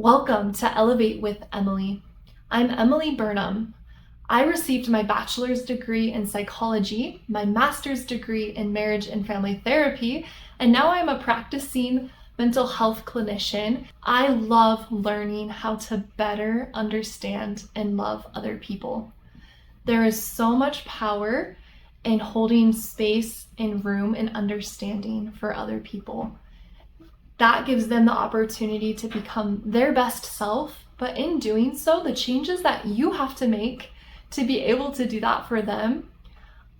Welcome to Elevate with Emily. I'm Emily Burnham. I received my bachelor's degree in psychology, my master's degree in marriage and family therapy, and now I'm a practicing mental health clinician. I love learning how to better understand and love other people. There is so much power in holding space and room and understanding for other people. That gives them the opportunity to become their best self, but in doing so, the changes that you have to make to be able to do that for them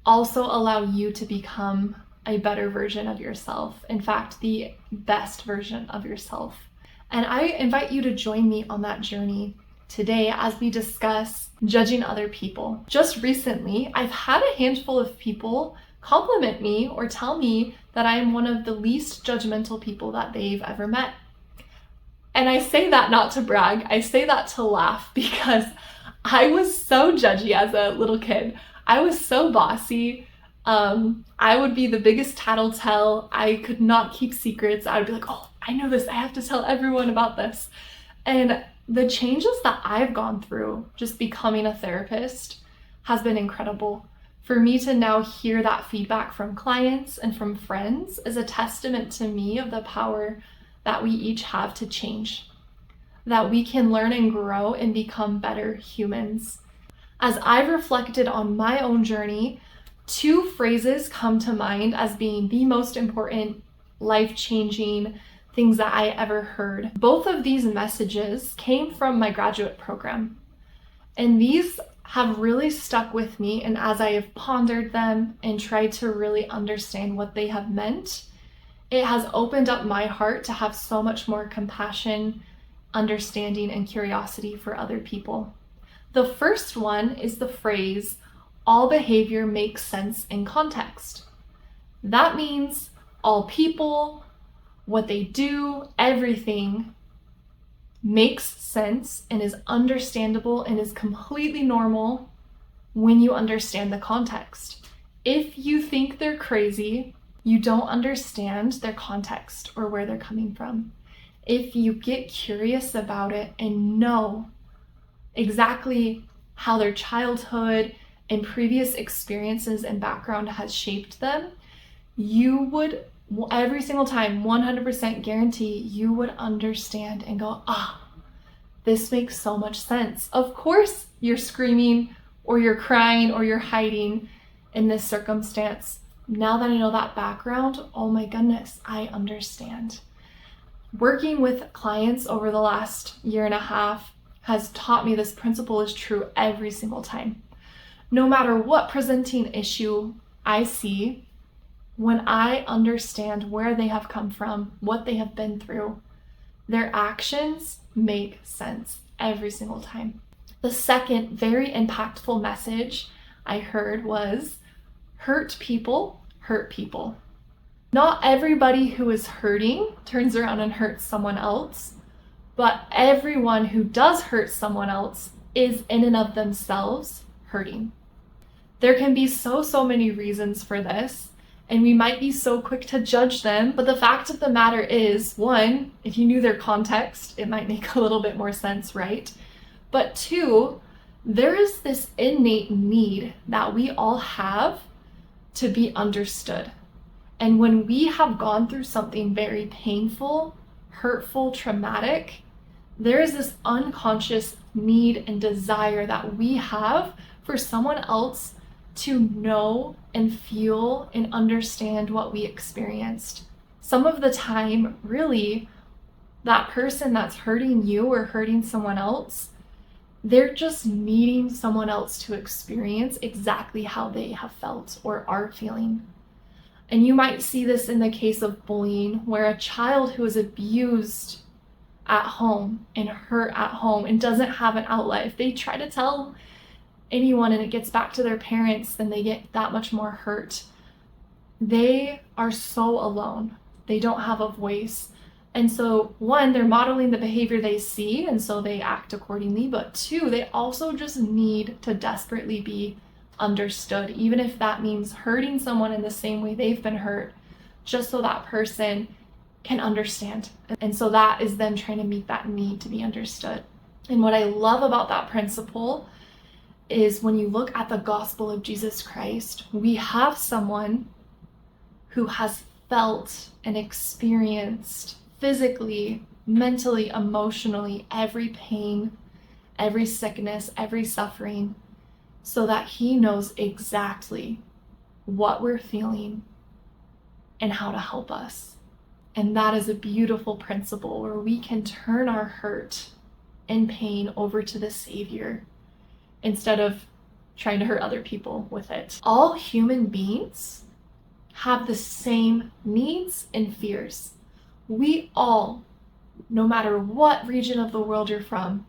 also allow you to become a better version of yourself. In fact, the best version of yourself. And I invite you to join me on that journey today as we discuss judging other people. Just recently, I've had a handful of people compliment me or tell me that I am one of the least judgmental people that they've ever met. And I say that not to brag, I say that to laugh because I was so judgy as a little kid. I was so bossy. I would be the biggest tattletale. I could not keep secrets. I would be like, oh, I know this. I have to tell everyone about this. And the changes that I've gone through just becoming a therapist has been incredible. For me to now hear that feedback from clients and from friends is a testament to me of the power that we each have to change, that we can learn and grow and become better humans. As I've reflected on my own journey, two phrases come to mind as being the most important, life-changing things that I ever heard. Both of these messages came from my graduate program, and these have really stuck with me, and as I have pondered them and tried to really understand what they have meant, it has opened up my heart to have so much more compassion, understanding, and curiosity for other people. The first one is the phrase, all behavior makes sense in context. That means all people, what they do, everything makes sense and is understandable and is completely normal when you understand the context. If you think they're crazy, you don't understand their context or where they're coming from. If you get curious about it and know exactly how their childhood and previous experiences and background has shaped them, you would every single time, 100% guarantee, you would understand and go, this makes so much sense. Of course you're screaming or you're crying or you're hiding in this circumstance. Now that I know that background, oh my goodness, I understand. Working with clients over the last year and a half has taught me this principle is true every single time. No matter what presenting issue I see, when I understand where they have come from, what they have been through, their actions make sense every single time. The second very impactful message I heard was, hurt people hurt people. Not everybody who is hurting turns around and hurts someone else, but everyone who does hurt someone else is in and of themselves hurting. There can be so many reasons for this, and we might be so quick to judge them, but the fact of the matter is, one, if you knew their context, it might make a little bit more sense, right? But two, there is this innate need that we all have to be understood. And when we have gone through something very painful, hurtful, traumatic, there is this unconscious need and desire that we have for someone else to know and feel and understand what we experienced. Some of the time, really, that person that's hurting you or hurting someone else, they're just needing someone else to experience exactly how they have felt or are feeling. And you might see this in the case of bullying, where a child who is abused at home and hurt at home and doesn't have an outlet, if they try to tell anyone and it gets back to their parents, then they get that much more hurt. They are so alone. They don't have a voice. And so one, they're modeling the behavior they see, and so they act accordingly. But two, they also just need to desperately be understood, even if that means hurting someone in the same way they've been hurt, just so that person can understand. And so that is them trying to meet that need to be understood. And what I love about that principle is when you look at the gospel of Jesus Christ, we have someone who has felt and experienced physically, mentally, emotionally, every pain, every sickness, every suffering, so that he knows exactly what we're feeling and how to help us. And that is a beautiful principle where we can turn our hurt and pain over to the Savior instead of trying to hurt other people with it. All human beings have the same needs and fears. We all, no matter what region of the world you're from,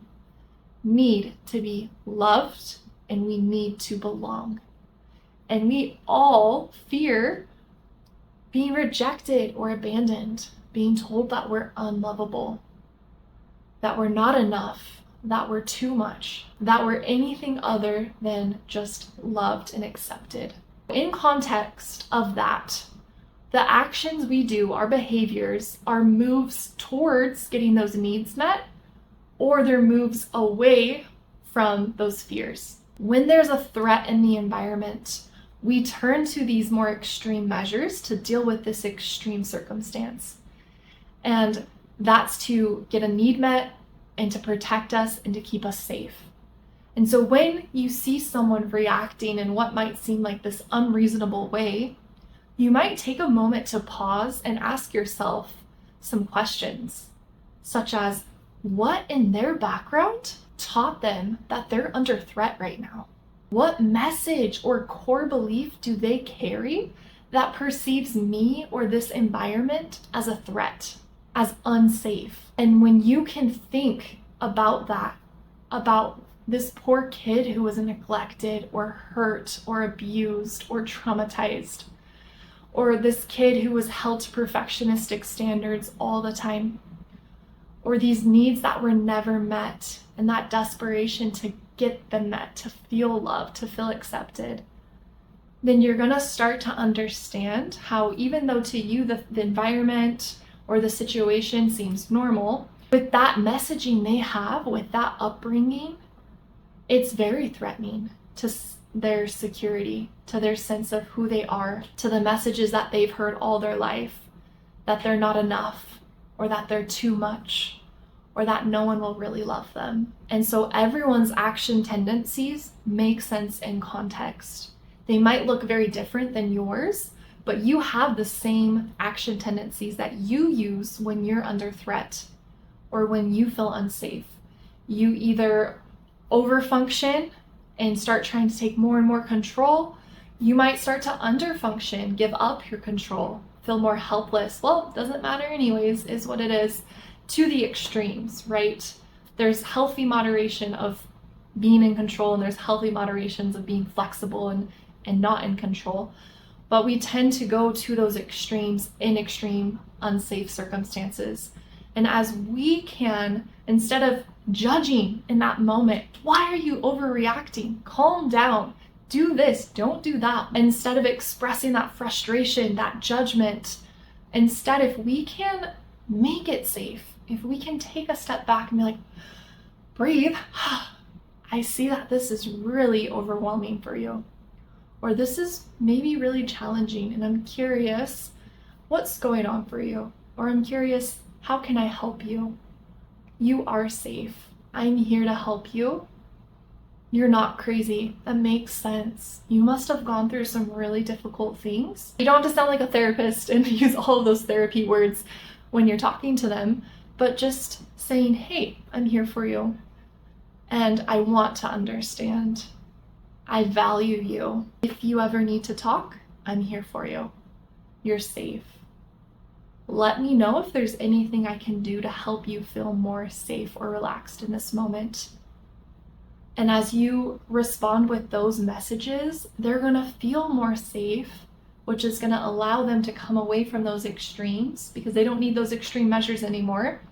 need to be loved and we need to belong. And we all fear being rejected or abandoned, being told that we're unlovable, that we're not enough, that we're too much, that we're anything other than just loved and accepted. In context of that, the actions we do, our behaviors, are moves towards getting those needs met, or they're moves away from those fears. When there's a threat in the environment, we turn to these more extreme measures to deal with this extreme circumstance. And that's to get a need met and to protect us and to keep us safe. And so when you see someone reacting in what might seem like this unreasonable way, you might take a moment to pause and ask yourself some questions, such as, what in their background taught them that they're under threat right now? What message or core belief do they carry that perceives me or this environment as a threat, as unsafe? And when you can think about that, about this poor kid who was neglected or hurt or abused or traumatized, or this kid who was held to perfectionistic standards all the time, or these needs that were never met, and that desperation to get them met, to feel loved, to feel accepted, then you're gonna start to understand how, even though to you the environment or the situation seems normal, with that messaging they have, with that upbringing, it's very threatening to their security, to their sense of who they are, to the messages that they've heard all their life, that they're not enough, or that they're too much, or that no one will really love them. And so everyone's action tendencies make sense in context. They might look very different than yours, but you have the same action tendencies that you use when you're under threat or when you feel unsafe. You either overfunction and start trying to take more and more control. You might start to underfunction, give up your control, feel more helpless. Well, it doesn't matter anyways, is what it is, to the extremes, right? There's healthy moderation of being in control, and there's healthy moderations of being flexible and not in control. But we tend to go to those extremes in extreme unsafe circumstances. And as we can, instead of judging in that moment, why are you overreacting? Calm down. Do this, don't do that. Instead of expressing that frustration, that judgment, instead, if we can make it safe, if we can take a step back and be like, breathe, I see that this is really overwhelming for you, or this is maybe really challenging, and I'm curious what's going on for you, or I'm curious, how can I help you? You are safe. I'm here to help you. You're not crazy. That makes sense. You must have gone through some really difficult things. You don't have to sound like a therapist and use all of those therapy words when you're talking to them, but just saying, hey, I'm here for you. And I want to understand. I value you. If you ever need to talk, I'm here for you. You're safe. Let me know if there's anything I can do to help you feel more safe or relaxed in this moment. And as you respond with those messages, they're gonna feel more safe, which is gonna allow them to come away from those extremes because they don't need those extreme measures anymore.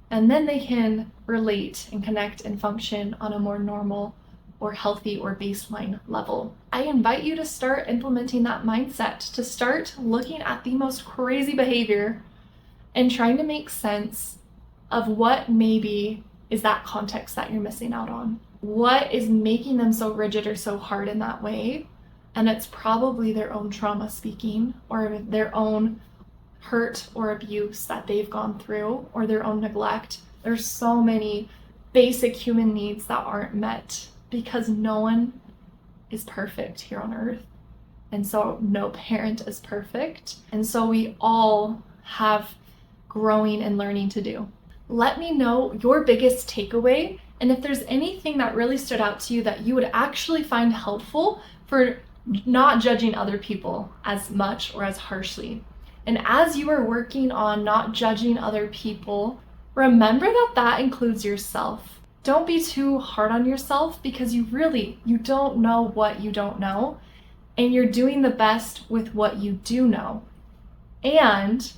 And then they can relate and connect and function on a more normal or healthy or baseline level. I invite you to start implementing that mindset, to start looking at the most crazy behavior and trying to make sense of what maybe is that context that you're missing out on. What is making them so rigid or so hard in that way? And it's probably their own trauma speaking, or their own hurt or abuse that they've gone through, or their own neglect. There's so many basic human needs that aren't met because no one is perfect here on earth. And so no parent is perfect. And so we all have growing and learning to do. Let me know your biggest takeaway, and if there's anything that really stood out to you that you would actually find helpful for not judging other people as much or as harshly. And as you are working on not judging other people, remember that that includes yourself. Don't be too hard on yourself, because you don't know what you don't know, and you're doing the best with what you do know. And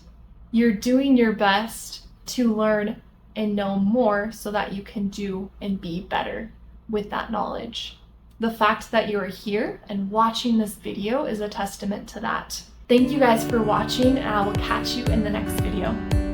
you're doing your best to learn and know more so that you can do and be better with that knowledge. The fact that you are here and watching this video is a testament to that. Thank you guys for watching, and I will catch you in the next video.